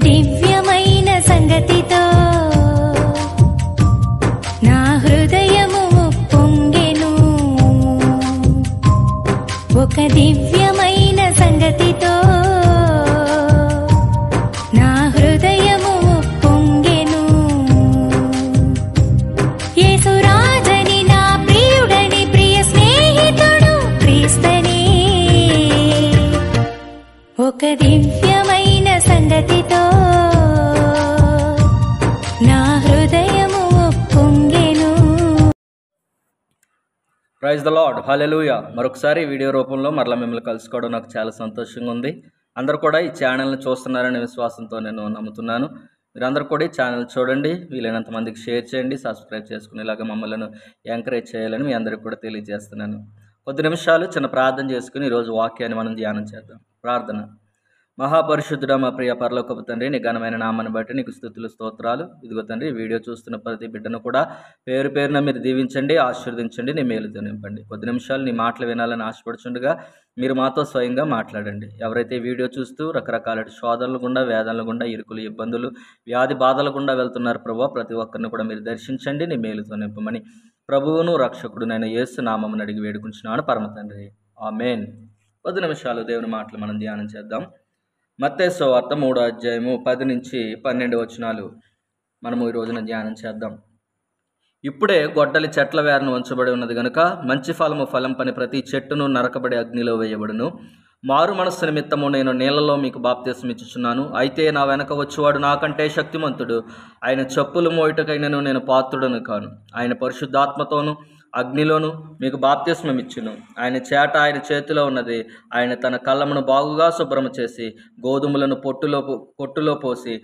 దివ్యమైన సంగతితో నా హృదయము పొంగెను. ఒక దివ్యమైన సంగతితో నా హృదయము పొంగెను. యేసురాజని నా ప్రియుడని ప్రియ స్నేహితుడు క్రీస్తని. ఒక దివ్యమైన సంగతితో నా హృదయము పొంగెను. ప్రైజ్ ద లార్డ్, హల్లెలూయా. మరొకసారి వీడియో రూపంలో మరలా మిమ్మల్ని కలుసుకోవడం నాకు చాలా సంతోషంగా ఉంది. అందరూ కూడా ఈ ఛానల్ని చూస్తున్నారనే విశ్వాసంతో నేను నమ్ముతున్నాను. మీరందరూ కూడా ఈ ఛానల్ చూడండి, వీలైనంత మందికి షేర్ చేయండి, సబ్స్క్రైబ్ చేసుకునేలాగా మమ్మల్ని ఎంకరేజ్ చేయాలని మీ అందరికీ కూడా తెలియజేస్తున్నాను. కొద్ది నిమిషాలు చిన్న ప్రార్థన చేసుకుని ఈరోజు వాక్యాన్ని మనం ధ్యానం చేద్దాం. ప్రార్థన. మహాపరిశుద్ధుడా మా ప్రియ పరలోకపు తండ్రి, నీ ఘనమైన నామాన్ని బట్టి నీకు స్తుతులు స్తోత్రాలు. ఇదిగో తండ్రి, వీడియో చూస్తున్న ప్రతి బిడ్డను కూడా పేరు పేరున మీరు దీవించండి, ఆశీర్వదించండి, నీ మేలుతో నింపండి. కొద్ది నిమిషాలు నీ మాటలు వినాలని ఆశపడుచుండగా మీరు మాతో స్వయంగా మాట్లాడండి. ఎవరైతే వీడియో చూస్తూ రకరకాల శోధనల గుండా, వేదనల గుండా, ఇరుకులు, ఇబ్బందులు, వ్యాధి బాధల గుండా వెళ్తున్నారు ప్రభువా, ప్రతి ఒక్కరిని కూడా మీరు దర్శించండి, నీ మేలుతో నింపమని ప్రభువును రక్షకుడు నేను యేసు నామమును అడిగి వేడుకుంటున్నాను పరమ తండ్రి, ఆమేన్. కొద్ది నిమిషాలు దేవుని మాటలు మనం ధ్యానం చేద్దాం. మత్తయి సువార్త 3వ అధ్యాయము 10 నుంచి 12 వచనాలు మనము ఈ రోజున ధ్యానం చేద్దాం. ఇప్పుడే గొడ్డలి చెట్ల వేరను ఉంచబడి ఉన్నది గనుక మంచి ఫలము ఫలింపని ప్రతి చెట్టును నరకబడి అగ్నిలో వేయబడును. మారు మనస్సు నిమిత్తము నేను నీళ్లలో మీకు బాప్తిసం ఇచ్చుచున్నాను. అయితే నా వెనక వచ్చేవాడు నాకంటే శక్తిమంతుడు. ఆయన చెప్పులు మోయుటకైనను నేను పాత్రుడను కాను. ఆయన పరిశుద్ధాత్మతోను అగ్నిలోను మీకు బాప్తిస్మం ఇచ్చును. ఆయన చేట ఆయన చేతిలో ఉన్నది. ఆయన తన కళ్ళమును బాగుగా శుభ్రము చేసి గోధుమలను పొట్టులో పోసి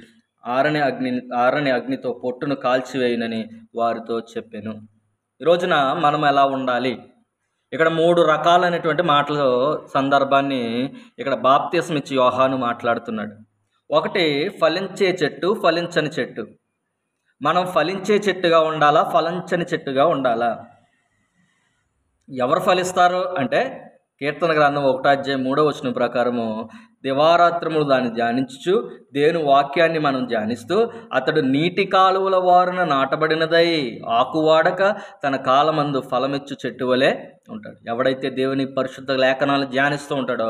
ఆరని అగ్నితో పొట్టును కాల్చివేయునని వారితో చెప్పాను. ఈ రోజున మనం ఎలా ఉండాలి? ఇక్కడ 3 రకాలైనటువంటి మాటల సందర్భాన్ని ఇక్కడ బాప్తిస్మం ఇచ్చి యోహాను మాట్లాడుతున్నాడు. ఒకటి ఫలించే చెట్టు, ఫలించని చెట్టు. మనం ఫలించే చెట్టుగా ఉండాలా, ఫలించని చెట్టుగా ఉండాలా? ఎవరు ఫలిస్తారు అంటే కీర్తన గ్రంథం 1వ అధ్యాయం 3వ వచనం ప్రకారము దివారాత్రములు దాన్ని ధ్యానించుచు దేవుని వాక్యాన్ని మనం ధ్యానిస్తూ అతడు నీటి కాలువల వారున నాటబడినదై ఆకువాడక తన కాలమందు ఫలమిచ్చు చెట్టు వలె ఉంటాడు. ఎవడైతే దేవుని పరిశుద్ధ లేఖనాలు ధ్యానిస్తూ ఉంటాడో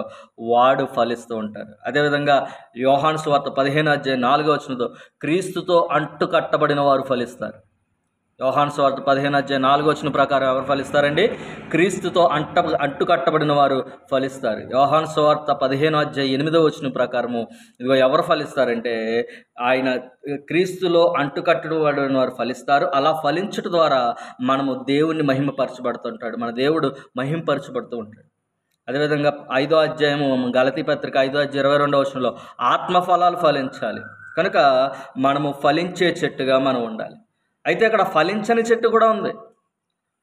వాడు ఫలిస్తూ ఉంటాడు. అదేవిధంగా యోహాను సువార్త 15వ అధ్యాయం 4వ వచనంతో క్రీస్తుతో అంటు కట్టబడిన వారు ఫలిస్తారు. యోహాను సువార్త 15వ అధ్యాయం 4వ వచనం ప్రకారం ఎవరు ఫలిస్తారండి? క్రీస్తుతో అంటు కట్టబడిన వారు ఫలిస్తారు. యోహాను సువార్త 15వ అధ్యాయం 8వ వచనం ప్రకారము ఇదిగో ఎవరు ఫలిస్తారంటే ఆయన క్రీస్తులో అంటు కట్టబడిన వారు ఫలిస్తారు. అలా ఫలించడం ద్వారా మనము దేవుణ్ణి మహిమపరచబడుతుంటాడు, మన దేవుడు మహిమపరచబడుతూ ఉంటాడు. అదేవిధంగా 5వ అధ్యాయము గలతీ పత్రిక 5వ అధ్యాయం 22వ వచనంలో ఆత్మఫలాలు ఫలించాలి. కనుక మనము ఫలించే చెట్టుగా మనం ఉండాలి. అయితే అక్కడ ఫలించని చెట్టు కూడా ఉంది.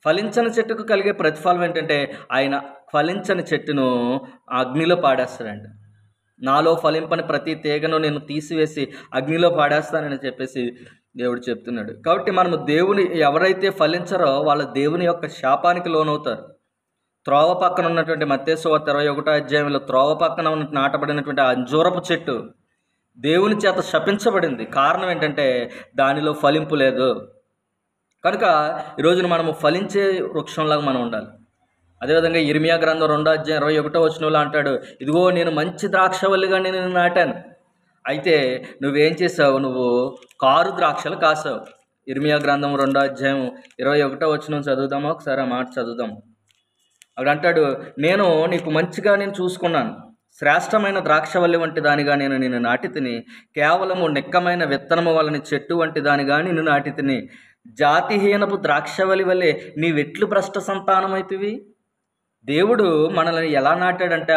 ఫలించని చెట్టుకు కలిగే ప్రతిఫలం ఏంటంటే ఆయన ఫలించని చెట్టును అగ్నిలో పాడేస్తాడండి. నాలో ఫలింపని ప్రతి తీగను నేను తీసివేసి అగ్నిలో పాడేస్తానని చెప్పేసి దేవుడు చెప్తున్నాడు. కాబట్టి మనము దేవుని ఎవరైతే ఫలించారో వాళ్ళ దేవుని యొక్క శాపానికి లోనవుతారు. త్రోవ పక్కన ఉన్నటువంటి మత్తయి సువార్త 21వ అధ్యాయంలో త్రోవ పక్కన నాటబడినటువంటి అంజూరపు చెట్టు దేవుని చేత శపించబడింది. కారణం ఏంటంటే దానిలో ఫలింపు లేదు. కనుక ఈరోజున మనము ఫలించే వృక్షంలాగా మనం ఉండాలి. అదేవిధంగా ఇర్మియా గ్రంథం 2వ అధ్యాయం 21వ వచనంలో అంటాడు, ఇదిగో నేను మంచి ద్రాక్షవల్లిగా నేను నాటాను. అయితే నువ్వేం చేసావు? నువ్వు కారు ద్రాక్షలు కాసావు. ఇర్మియా గ్రంథం 2వ అధ్యాయం 21వ వచనం చదువుదామా? ఒకసారి ఆ మాట చదువుదాం. అక్కడ అంటాడు, నేను నీకు మంచిగా నేను చూసుకున్నాను, శ్రేష్టమైన ద్రాక్షవల్లి వంటి దానిగా నేను నిన్ను నాటి తిని, కేవలము నిక్కమైన విత్తనము వలని చెట్టు వంటి దానిగా నిన్ను నాటి తిని, జాతిహీనపు ద్రాక్షవల్లి వల్లే నీవెట్లు భ్రష్ట సంతానమైతివి. దేవుడు మనల్ని ఎలా నాటాడంటే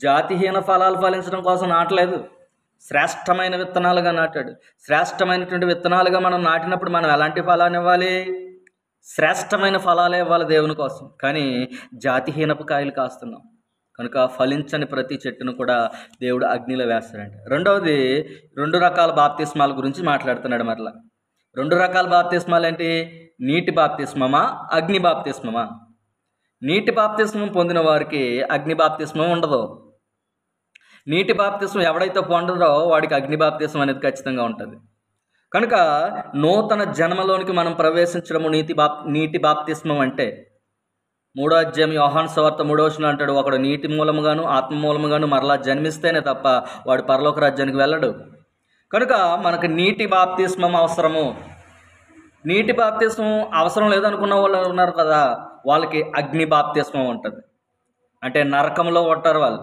జాతిహీన ఫలాలు ఫలించడం కోసం నాటలేదు, శ్రేష్టమైన విత్తనాలుగా నాటాడు. శ్రేష్టమైనటువంటి విత్తనాలుగా మనం నాటినప్పుడు మనం ఎలాంటి ఫలాన్ని ఇవ్వాలి? శ్రేష్టమైన ఫలాలే ఇవ్వాలి దేవుని కోసం. కానీ జాతిహీనపు కాయలు కాస్తున్నాం. కనుక ఫలించని ప్రతి చెట్టును కూడా దేవుడు అగ్నిలో వేస్తాడంట. రెండవది 2 రకాల బాప్తిస్మాల గురించి మాట్లాడుతున్నాడు. మరలా 2 రకాల బాప్తిస్మాలు ఏంటి? నీటి బాప్తిస్మమా, అగ్ని బాప్తిస్మమా? నీటి బాప్తిస్మం పొందిన వారికి అగ్ని బాప్తిస్మం ఉండదు. నీటి బాప్తిస్మం ఎవడైతే పొందడో వాడికి అగ్ని బాప్తిస్మం అనేది ఖచ్చితంగా ఉంటుంది. కనుక నూతన జన్మలోనికి మనం ప్రవేశించడము నీటి బాప్తిస్మం అంటే 3వ అధ్యాయం యోహాను సువార్త 3వ వచనం అంటాడు, ఒకడు నీటి మూలముగాను ఆత్మ మూలముగాను మరలా జన్మిస్తేనే తప్ప వాడు పరలోక రాజ్యానికి వెళ్ళడు. కనుక మనకు నీటి బాప్తిస్మం అవసరము. నీటి బాప్తిస్మం అవసరం లేదనుకున్న వాళ్ళు ఉన్నారు కదా, వాళ్ళకి అగ్ని బాప్తిస్మం ఉంటుంది. అంటే నరకంలో ఉంటారు వాళ్ళు,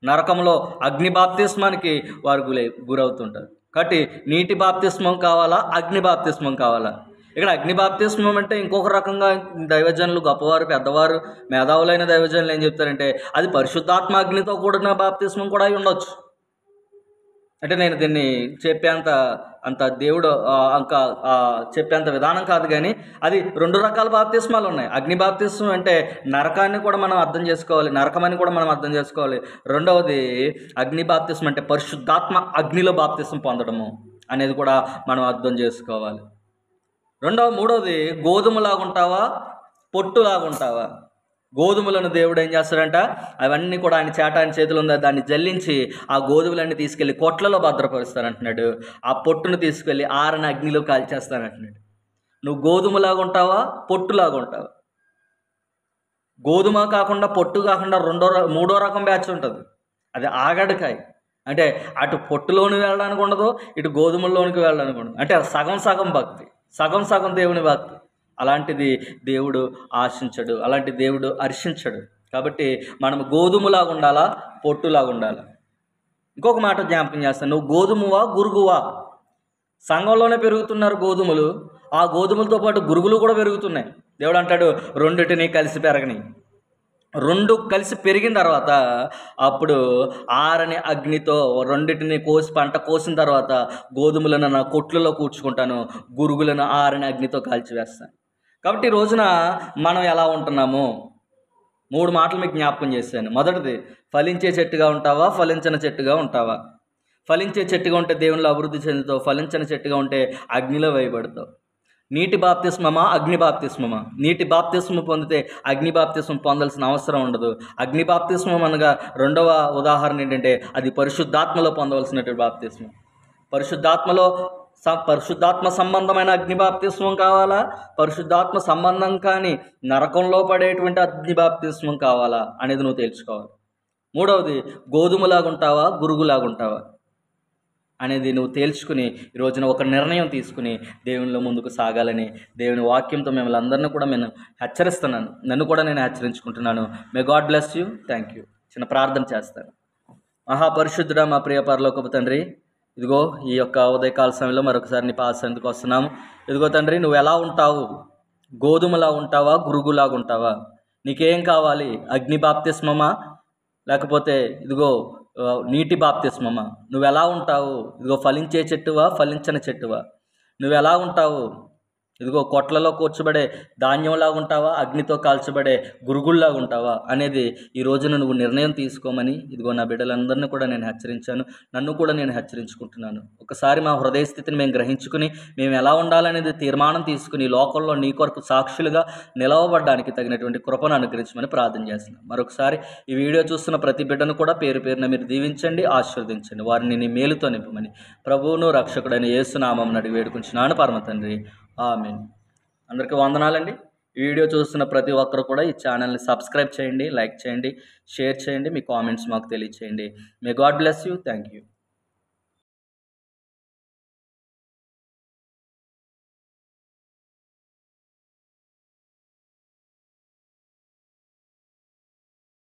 నరకంలో అగ్ని బాప్తిస్మానికి వారు గురవుతుంటారు. కాబట్టి నీటి బాప్తిస్మం కావాలా, అగ్ని బాప్తిస్మం కావాలా? ఇక్కడ అగ్ని బాప్తిస్మం అంటే ఇంకొక రకంగా దైవజనులు, గొప్పవారు, పెద్దవారు, మేధావులైన దైవజనులు ఏం చెప్తారంటే అది పరిశుద్ధాత్మ అగ్నితో కూడిన బాప్తిస్మం కూడా అయి ఉండొచ్చు. అంటే నేను దీన్ని అంత దేవుడు చెప్పేంత విధానం కాదు, కానీ అది 2 రకాల బాప్తిస్మాలు ఉన్నాయి. అగ్ని బాప్తిస్మం అంటే నరకాన్ని కూడా మనం అర్థం చేసుకోవాలి, నరకమని కూడా మనం అర్థం చేసుకోవాలి. రెండవది అగ్ని బాప్తిస్మం అంటే పరిశుద్ధాత్మ అగ్నిలో బాప్తిస్మం పొందడము అనేది కూడా మనం అర్థం చేసుకోవాలి. మూడవది గోధుమలాగుంటావా, పొట్టులాగుంటావా? గోధుమలను దేవుడు ఏం చేస్తాడంట, అవన్నీ కూడా ఆయన చేతిలో ఉందా దాన్ని జల్లించి ఆ గోధుమలన్నీ తీసుకెళ్ళి కొట్లలో భద్రపరుస్తానంటున్నాడు. ఆ పొట్టును తీసుకెళ్ళి ఆరని అగ్నిలో కాల్చేస్తానంటున్నాడు. నువ్వు గోధుమలాగుంటావా, పొట్టులాగుంటావా? గోధుమ కాకుండా పొట్టు కాకుండా 3వ రకం బ్యాచ్ ఉంటుంది, అది ఆగడకాయ. అంటే అటు పొట్టులోని వెళ్ళడానికి ఉండదు, ఇటు గోధుమల్లోనికి వెళ్ళడానికి ఉండదు. అంటే సగం సగం భక్తి, సగం సగం దేవుని భక్తి. అలాంటిది దేవుడు ఆశించడు, అలాంటి దేవుడు హర్షించడు. కాబట్టి మనం గోధుమలాగా ఉండాలా, పొట్టులాగా ఉండాలా? ఇంకొక మాట జ్ఞాపకం చేస్తాను, నువ్వు గోధుమవా, గురుగువా? సంఘంలోనే పెరుగుతున్నారు గోధుమలు, ఆ గోధుమలతో పాటు గురుగులు కూడా పెరుగుతున్నాయి. దేవుడు అంటాడు రెండిటిని కలిసి పెరగని. 2 కలిసి పెరిగిన తర్వాత అప్పుడు ఆరని అగ్నితో రెండిటిని పంట కోసిన తర్వాత గోధుమలను నా కొట్లలో కూర్చుకుంటాను, గురుగులను ఆరని అగ్నితో కాల్చివేస్తాను. కాబట్టి ఈ రోజున మనం ఎలా ఉంటున్నాము? 3 మాటలు మీకు జ్ఞాపకం చేశాను. మొదటిది, ఫలించే చెట్టుగా ఉంటావా, ఫలించని చెట్టుగా ఉంటావా? ఫలించే చెట్టుగా ఉంటే దేవునిలో అభివృద్ధి చెందుతావు, ఫలించని చెట్టుగా ఉంటే అగ్నిలో వేయబడతావు. నీటి బాప్తిస్మమా, అగ్ని బాప్తిస్మమా? నీటి బాప్తిస్మం పొందితే అగ్ని బాప్తిస్మం పొందాల్సిన అవసరం ఉండదు. అగ్ని బాప్తిస్మం అనగా రెండవ ఉదాహరణ ఏంటంటే అది పరిశుద్ధాత్మలో పొందవలసినటువంటి బాప్తిస్మం. పరిశుద్ధాత్మ సంబంధమైన అగ్ని బాప్తిస్మం కావాలా, పరిశుద్ధాత్మ సంబంధం కానీ నరకంలో పడేటువంటి అగ్ని బాప్తిస్మం కావాలా అనేది నువ్వు తెలుసుకోవాలి. మూడవది, గోధుమలాగుంటావా, గురుగులాగుంటావా అనేది నువ్వు తేల్చుకుని ఈ రోజున ఒక నిర్ణయం తీసుకుని దేవునిలో ముందుకు సాగాలని దేవుని వాక్యంతో మిమ్మల్ని అందరినీ కూడా నేను హెచ్చరిస్తున్నాను, నన్ను కూడా నేను హెచ్చరించుకుంటున్నాను. May God bless you. Thank you. చిన్న ప్రార్థన చేస్తాను. మహాపరిశుద్ధుడా, మా ప్రియ పరలోకపు తండ్రి, ఇదిగో ఈ యొక్క ఉదయకాల సమయంలో మరొకసారి నీ పాసందుకు వస్తున్నాము. ఇదిగో తండ్రి, నువ్వు ఎలా ఉంటావు? గోధుమలా ఉంటావా, గురుగులాగా ఉంటావా? నీకేం కావాలి? అగ్ని బాప్తిస్మమా, లేకపోతే ఇదిగో నీటి బాప్తిస్మమా? నువ్వు ఎలా ఉంటావు? ఇదిగో ఫలించే చెట్టువా, ఫలించని చెట్టువా? నువ్వు ఎలా ఉంటావు? ఇదిగో కొట్లలో కూర్చోబడే ధాన్యంలాగా ఉంటావా, అగ్నితో కాల్చబడే గురుగుల్లాగా ఉంటావా అనేది ఈ రోజున నువ్వు నిర్ణయం తీసుకోమని ఇదిగో నా బిడ్డలందరినీ కూడా నేను హెచ్చరించాను, నన్ను కూడా నేను హెచ్చరించుకుంటున్నాను. ఒకసారి మా హృదయ స్థితిని మేము గ్రహించుకుని మేము ఎలా ఉండాలనేది తీర్మానం తీసుకుని లోకంలో నీ కొరకు సాక్షులుగా నిలవబడడానికి తగినటువంటి కృపను అనుగ్రహించమని ప్రార్థన చేస్తున్నాను. మరొకసారి ఈ వీడియో చూస్తున్న ప్రతి బిడ్డను కూడా పేరు పేరున మీరు దీవించండి, ఆశీర్వదించండి. వారిని నీ మేలుతో నింపమని ప్రభువును రక్షకుడైన యేసు నామమున అడిగి వేడుకుంటున్నాను పరమ తండ్రి. ఆమేన్. అందరికీ వందనాలండి. ఈ వీడియో చూస్తున్న ప్రతి ఒక్కరు కూడా ఈ ఛానల్ని సబ్స్క్రైబ్ చేయండి, లైక్ చేయండి, షేర్ చేయండి, మీ కామెంట్స్ మాకు తెలియచేయండి. మే God bless you. Thank you.